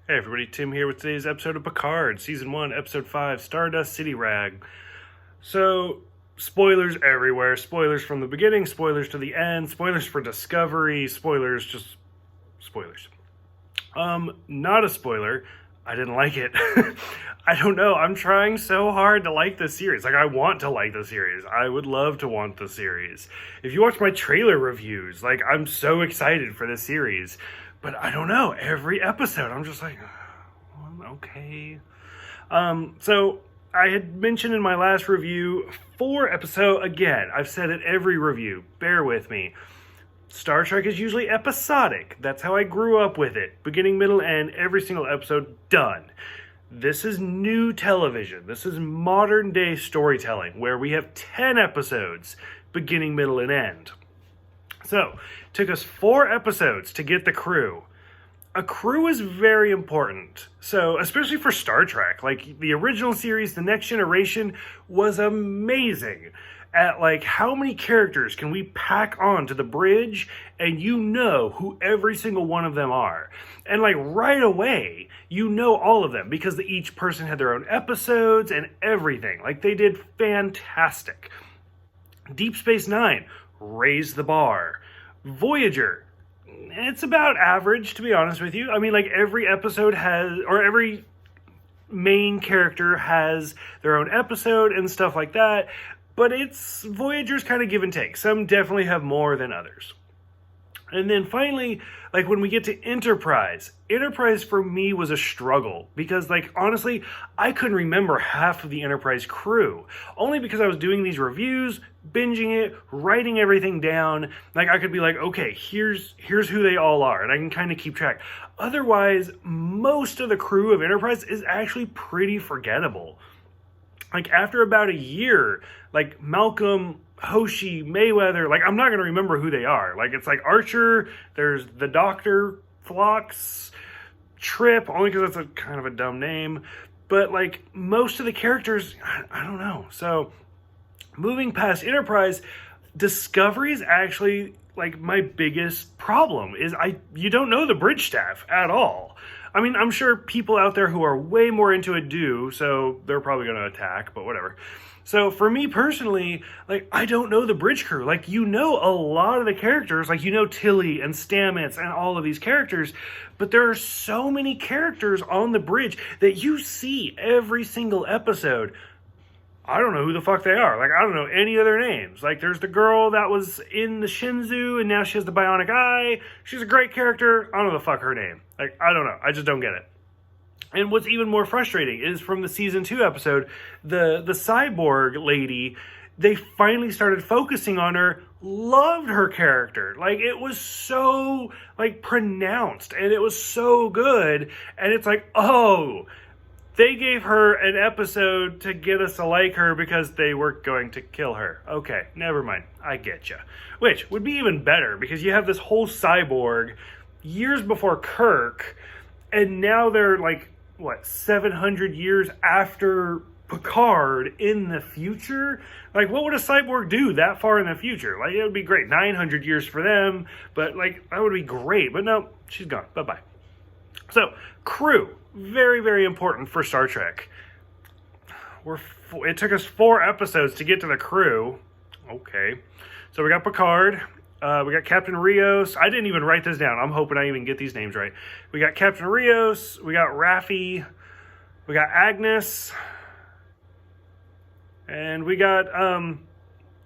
Hey everybody, Tim here with today's episode of Picard, Season 1, Episode 5, Stardust City Rag. So, spoilers everywhere. Spoilers from the beginning, spoilers to the end, spoilers for Discovery, spoilers, just spoilers. Not a spoiler. I didn't like it. I don't know. I'm trying so hard to like this series. I want to like the series. I would love to want the series. If you watch my trailer reviews, I'm so excited for this series. But I don't know. Every episode, I'm just like, okay. So I had mentioned in my last review, 4 episodes, again, I've said it every review. Bear with me. Star Trek is usually episodic. That's how I grew up with it. Beginning, middle, end, every single episode, done. This is new television. This is modern day storytelling where we have 10 episodes, beginning, middle, and end. So, it took us 4 episodes to get the crew. A crew is very important. So, especially for Star Trek, the original series, The Next Generation, was amazing at how many characters can we pack onto the bridge and you know who every single one of them are. And right away, you know all of them because each person had their own episodes and everything. They did fantastic. Deep Space Nine raised the bar. Voyager, it's about average, to be honest with you. I mean, every episode has, or every main character has their own episode and stuff like that, but Voyager's kind of give and take. Some definitely have more than others. And then finally, when we get to Enterprise for me was a struggle because, honestly, I couldn't remember half of the Enterprise crew. Only because I was doing these reviews, binging it, writing everything down. I could be okay, here's who they all are, and I can kind of keep track. Otherwise, most of the crew of Enterprise is actually pretty forgettable. After about a year, Malcolm, Hoshi, Mayweather, I'm not going to remember who they are. It's Archer, there's the Doctor, Phlox, Trip, only because that's a kind of a dumb name. But, most of the characters, I don't know. So, moving past Enterprise, Discovery is actually, my biggest problem, is you don't know the bridge staff at all. I mean, I'm sure people out there who are way more into it do, so they're probably going to attack, but whatever. So for me personally, I don't know the bridge crew. You know a lot of the characters, you know Tilly and Stamets and all of these characters, but there are so many characters on the bridge that you see every single episode. I don't know who the fuck they are. I don't know any of their names. There's the girl that was in the Shinzu, and now she has the bionic eye. She's a great character. I don't know the fuck her name. I don't know. I just don't get it. And what's even more frustrating is from the Season 2 episode, the cyborg lady, they finally started focusing on her, loved her character. It was so, pronounced, and it was so good, and it's oh, they gave her an episode to get us to like her because they were going to kill her. Okay, never mind. I get you. Which would be even better because you have this whole cyborg years before Kirk, and now they're 700 years after Picard in the future? What would a cyborg do that far in the future? It would be great. 900 years for them, but that would be great. But no, she's gone. Bye-bye. So, crew. Very, very important for Star Trek. It took us 4 episodes to get to the crew. Okay. So we got Picard. We got Captain Rios. I didn't even write this down. I'm hoping I even get these names right. We got Captain Rios. We got Raffi. We got Agnes. And we got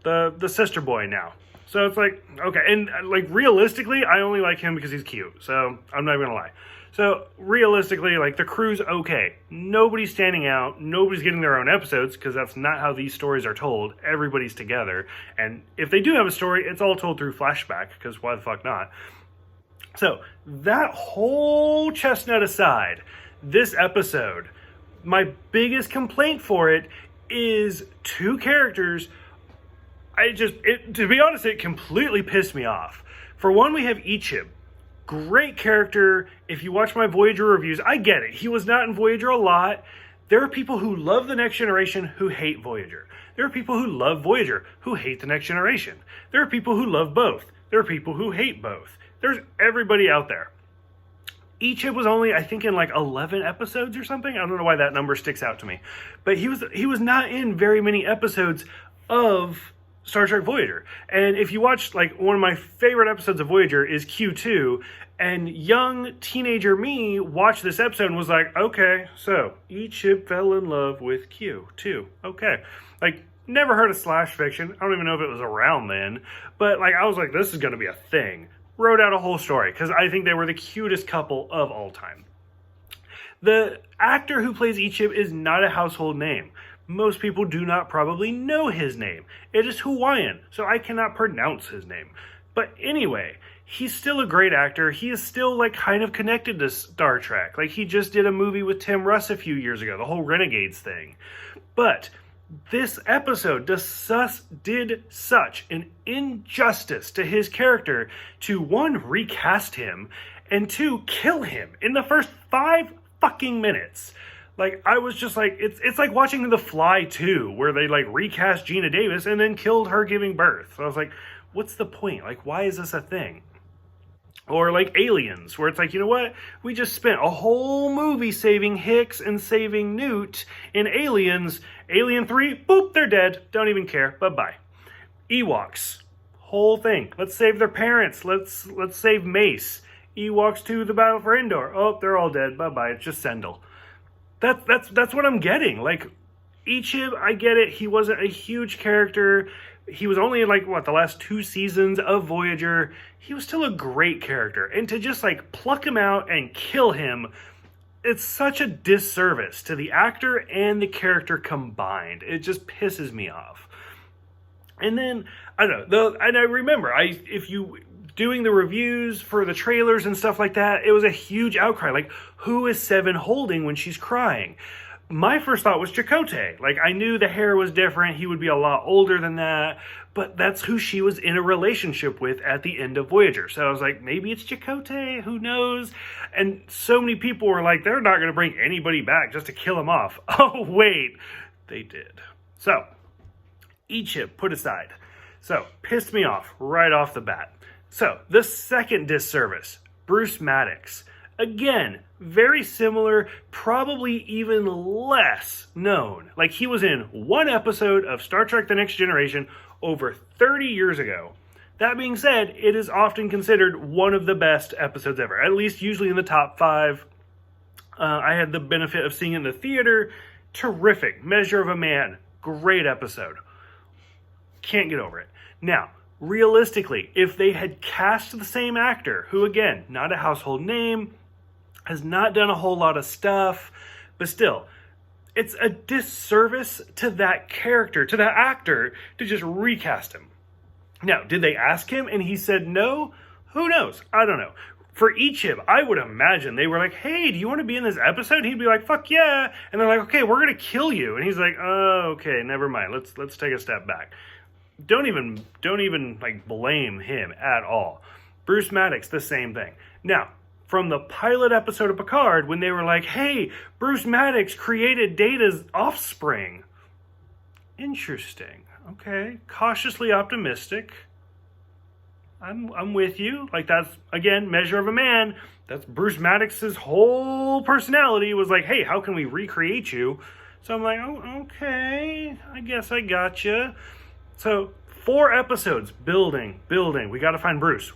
the sister boy now. So it's okay. And realistically, I only like him because he's cute. So I'm not even gonna lie. So, realistically, the crew's okay. Nobody's standing out. Nobody's getting their own episodes, because that's not how these stories are told. Everybody's together. And if they do have a story, it's all told through flashback, because why the fuck not? So, that whole chestnut aside, this episode, my biggest complaint for it is 2 characters. To be honest, it completely pissed me off. For one, we have Ichib. Great character. If you watch my Voyager reviews, I get it. He was not in Voyager a lot. There are people who love The Next Generation who hate Voyager. There are people who love Voyager who hate The Next Generation. There are people who love both. There are people who hate both. There's everybody out there. Ichib was only, I think, in like 11 episodes or something. I don't know why that number sticks out to me. But he was not in very many episodes of Star Trek Voyager. And if you watch, like, one of my favorite episodes of Voyager is Q2, and young teenager me watched this episode and was like, okay, so Ichib fell in love with Q2. Okay. Like, never heard of slash fiction. I don't even know if it was around then. But, like, I was like, this is going to be a thing. Wrote out a whole story because I think they were the cutest couple of all time. The actor who plays Ichib is not a household name. Most people do not probably know his name. It is Hawaiian, so I cannot pronounce his name. But anyway, he's still a great actor. He is still, like, kind of connected to Star Trek. Like, he just did a movie with Tim Russ a few years ago, the whole Renegades thing. But this episode did such an injustice to his character to, one, recast him, and two, kill him in the first 5 fucking minutes. Like, I was just like, it's like watching The Fly 2, where they, like, recast Gina Davis and then killed her giving birth. So I was like, what's the point? Like, why is this a thing? Or like Aliens, where it's like, you know what? We just spent a whole movie saving Hicks and saving Newt in Aliens. Alien 3, boop, they're dead. Don't even care. Bye-bye. Ewoks, whole thing. Let's save their parents. Let's save Mace. Ewoks to the Battle for Endor. Oh, they're all dead. Bye-bye. It's just Sendel. That's what I'm getting. Like, Ichib, I get it. He wasn't a huge character. He was only in, like, the last 2 seasons of Voyager. He was still a great character. And to just, like, pluck him out and kill him, it's such a disservice to the actor and the character combined. It just pisses me off. And then, I don't know, and I remember, if you doing the reviews for the trailers and stuff like that, it was a huge outcry. Like, who is Seven holding when she's crying? My first thought was Chakotay. Like, I knew the hair was different. He would be a lot older than that. But that's who she was in a relationship with at the end of Voyager. So I was like, maybe it's Chakotay. Who knows? And so many people were like, they're not going to bring anybody back just to kill him off. Oh, wait. They did. So, Ichib put aside. So, pissed me off right off the bat. So, the second disservice, Bruce Maddox. Again, very similar, probably even less known. Like, he was in 1 episode of Star Trek The Next Generation over 30 years ago. That being said, it is often considered one of the best episodes ever, at least usually in the top 5. I had the benefit of seeing it in the theater. Terrific. Measure of a Man. Great episode. Can't get over it. Now, realistically, if they had cast the same actor, who, again, not a household name, has not done a whole lot of stuff, but still, it's a disservice to that character, to that actor, to just recast him. Now, did they ask him and he said no? Who knows? I don't know. For Ichib, I would imagine they were like, hey, do you want to be in this episode? He'd be like, fuck yeah. And they're like, okay, we're going to kill you. And he's like, oh, okay, never mind. Let's take a step back. Don't even like blame him at all. Bruce Maddox, the same thing. Now, from the pilot episode of Picard, when they were like, hey, Bruce Maddox created Data's offspring. Interesting. Okay. Cautiously optimistic. I'm with you. Like, that's, again, Measure of a Man. That's Bruce Maddox's whole personality was like, hey, how can we recreate you? So I'm like, oh, okay. I guess I gotcha. So 4 episodes, building. We got to find Bruce.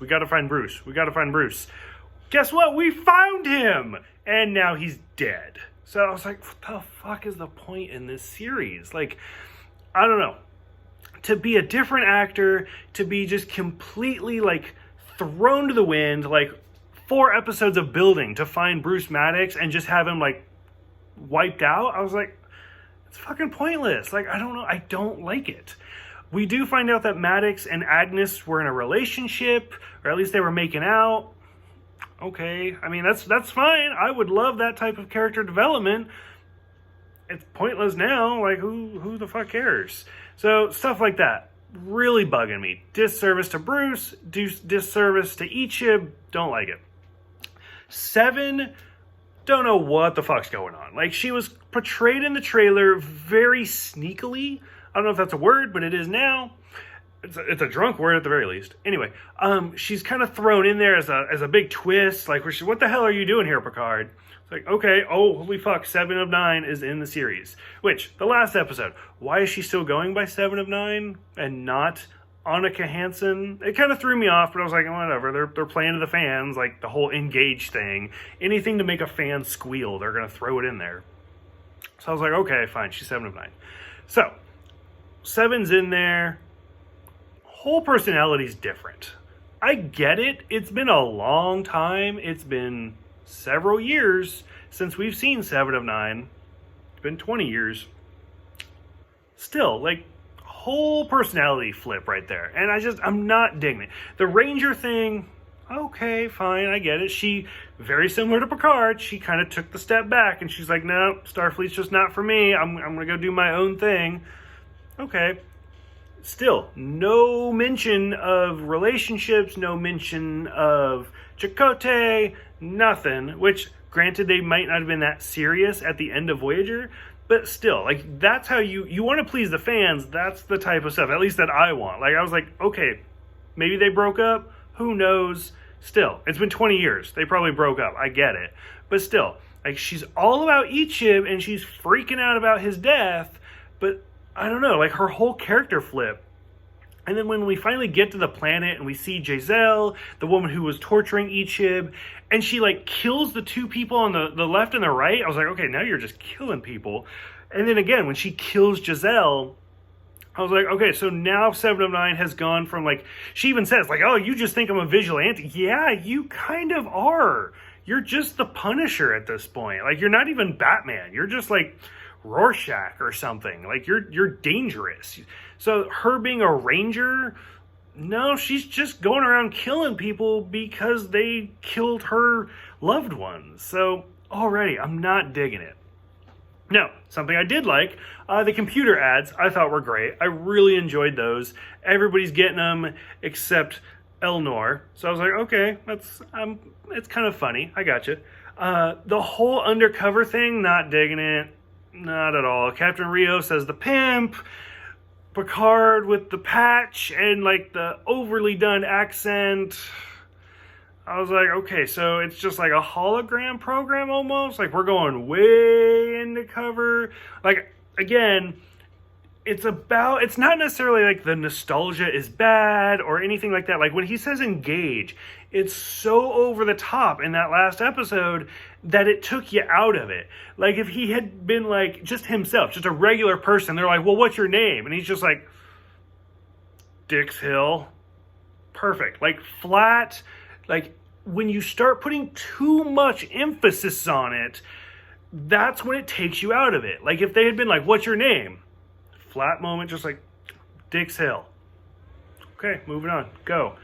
Guess what? We found him! And now he's dead. So I was like, what the fuck is the point in this series? Like, I don't know. To be a different actor, to be just completely, like, thrown to the wind, like, 4 episodes of building to find Bruce Maddox and just have him, like, wiped out. I was like, it's fucking pointless. Like, I don't know. I don't like it. We do find out that Maddox and Agnes were in a relationship, or at least they were making out. Okay, I mean, that's fine. I would love that type of character development. It's pointless now. Like, who the fuck cares? So, stuff like that. Really bugging me. Disservice to Bruce. Disservice to Ichib. Don't like it. 7, don't know what the fuck's going on. Like, she was portrayed in the trailer very sneakily. I don't know if that's a word, but it is now. it's a drunk word at the very least. Anyway, she's kind of thrown in there as a big twist. Like, what the hell are you doing here, Picard? It's like, okay, oh, holy fuck, 7 of 9 is in the series. Which, the last episode, why is she still going by 7 of 9 and not Annika Hansen? It kind of threw me off, but I was like, whatever, they're playing to the fans, like the whole engage thing. Anything to make a fan squeal, they're going to throw it in there. So I was like, okay, fine, she's 7 of 9. So, 7's in there. Whole personality's different. I get it. It's been a long time. It's been several years since we've seen 7 of 9. It's been 20 years. Still, like, whole personality flip right there. And I'm not digging it. The Ranger thing, okay, fine, I get it. She, very similar to Picard, she kind of took the step back and she's like, no, Starfleet's just not for me. I'm going to go do my own thing. Okay. Still, no mention of relationships, no mention of Chakotay, nothing. Which, granted, they might not have been that serious at the end of Voyager, but still, like, that's how you want to please the fans. That's the type of stuff, at least that I want. Like, I was like, okay, maybe they broke up. Who knows? Still, it's been 20 years. They probably broke up. I get it. But still, like, she's all about Ichib, and she's freaking out about his death, but I don't know, like, her whole character flip. And then when we finally get to the planet and we see Giselle, the woman who was torturing Ichib, and she, like, kills the two people on the left and the right, I was like, okay, now you're just killing people. And then again, when she kills Giselle, I was like, okay, so now 7 of 9 has gone from, like, she even says, like, oh, you just think I'm a vigilante. Yeah, you kind of are. You're just the Punisher at this point. Like, you're not even Batman. You're just, like, Rorschach or something. Like, you're dangerous. So her being a ranger, no, she's just going around killing people because they killed her loved ones. So already, I'm not digging it. Now, something I did like, the computer ads I thought were great. I really enjoyed those. Everybody's getting them except Elnor. So I was like, okay, it's kind of funny. I got you. The whole undercover thing, not digging it. Not at all. Captain Rios as the pimp, Picard with the patch and, like, the overly done accent. I was like, okay, so it's just like a hologram program almost? Like, we're going way into cover. Like, again, it's not necessarily like the nostalgia is bad or anything like that. Like, when he says engage, it's so over the top in that last episode that it took you out of it. Like, if he had been, like, just himself, just a regular person, they're like, well, what's your name? And he's just like, Dix Hill. Perfect. Like, flat. Like, when you start putting too much emphasis on it, that's when it takes you out of it. Like, if they had been like, what's your name? Flat moment, just like, Dix Hill. Okay, moving on. Go.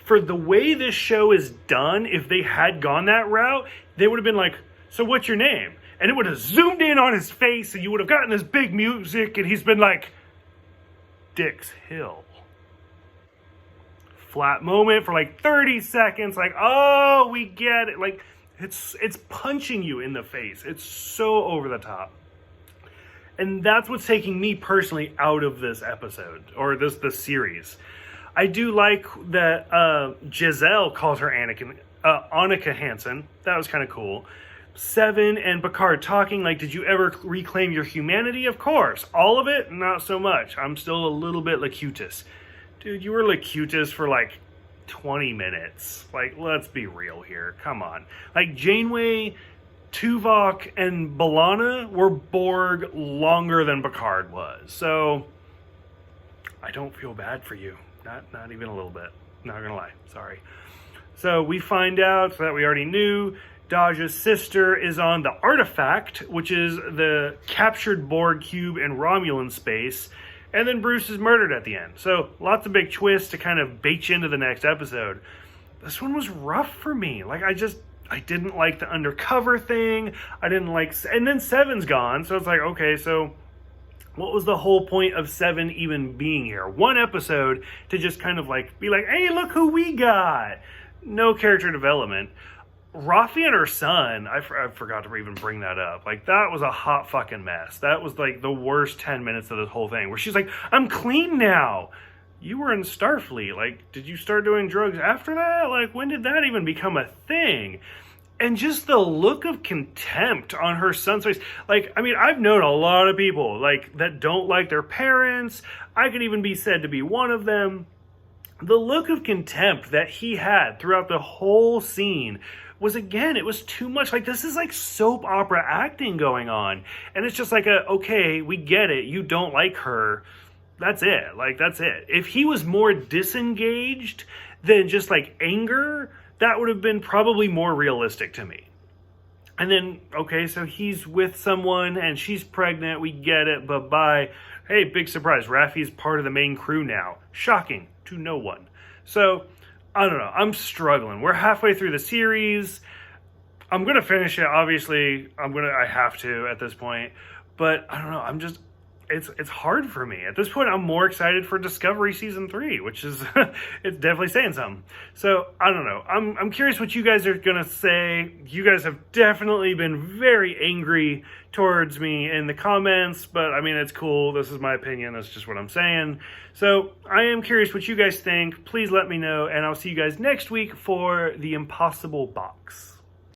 For the way this show is done, if they had gone that route, they would have been like, so what's your name? And it would have zoomed in on his face, and you would have gotten this big music, and he's been like, Dix Hill. Flat moment for like 30 seconds, like, oh, we get it. Like, it's punching you in the face. It's so over the top. And that's what's taking me personally out of this episode, or this series. I do like that Giselle calls her Annika Hansen. That was kind of cool. 7 and Picard talking, like, did you ever reclaim your humanity? Of course. All of it? Not so much. I'm still a little bit Locutus. Dude, you were Locutus for, like, 20 minutes. Like, let's be real here. Come on. Like, Janeway, Tuvok, and B'Elanna were Borg longer than Picard was. So, I don't feel bad for you. Not even a little bit. Not gonna lie. Sorry. So, we find out that we already knew Daj's sister is on the Artifact, which is the captured Borg cube in Romulan space. And then Bruce is murdered at the end. So, lots of big twists to kind of bait you into the next episode. This one was rough for me. Like, I didn't like the undercover thing. I didn't like... And then 7's gone. So, it's like, okay, so what was the whole point of 7 even being here? One episode to just kind of, like, be like, hey, look who we got. No character development. Rafi and her son, I forgot to even bring that up. Like, that was a hot fucking mess. That was, like, the worst 10 minutes of this whole thing. Where she's like, I'm clean now. you were in Starfleet. Like, did you start doing drugs after that? Like, when did that even become a thing? And just the look of contempt on her son's face. Like, I mean, I've known a lot of people, like, that don't like their parents. I could even be said to be one of them. The look of contempt that he had throughout the whole scene was, again, it was too much. Like, this is like soap opera acting going on. And it's just like, okay, we get it. You don't like her. That's it. Like, that's it. If he was more disengaged than just like anger, that would have been probably more realistic to me. And then, okay, so he's with someone and she's pregnant. We get it. Bye-bye. Hey, big surprise. Raffi's part of the main crew now. Shocking to no one. So, I don't know. I'm struggling. We're halfway through the series. I'm going to finish it. Obviously, I have to at this point. But, I don't know. It's hard for me. At this point, I'm more excited for Discovery Season 3, which is, it's definitely saying something. So, I don't know. I'm curious what you guys are going to say. You guys have definitely been very angry towards me in the comments, but I mean, it's cool. This is my opinion. That's just what I'm saying. So, I am curious what you guys think. Please let me know, and I'll see you guys next week for the Impossible Box.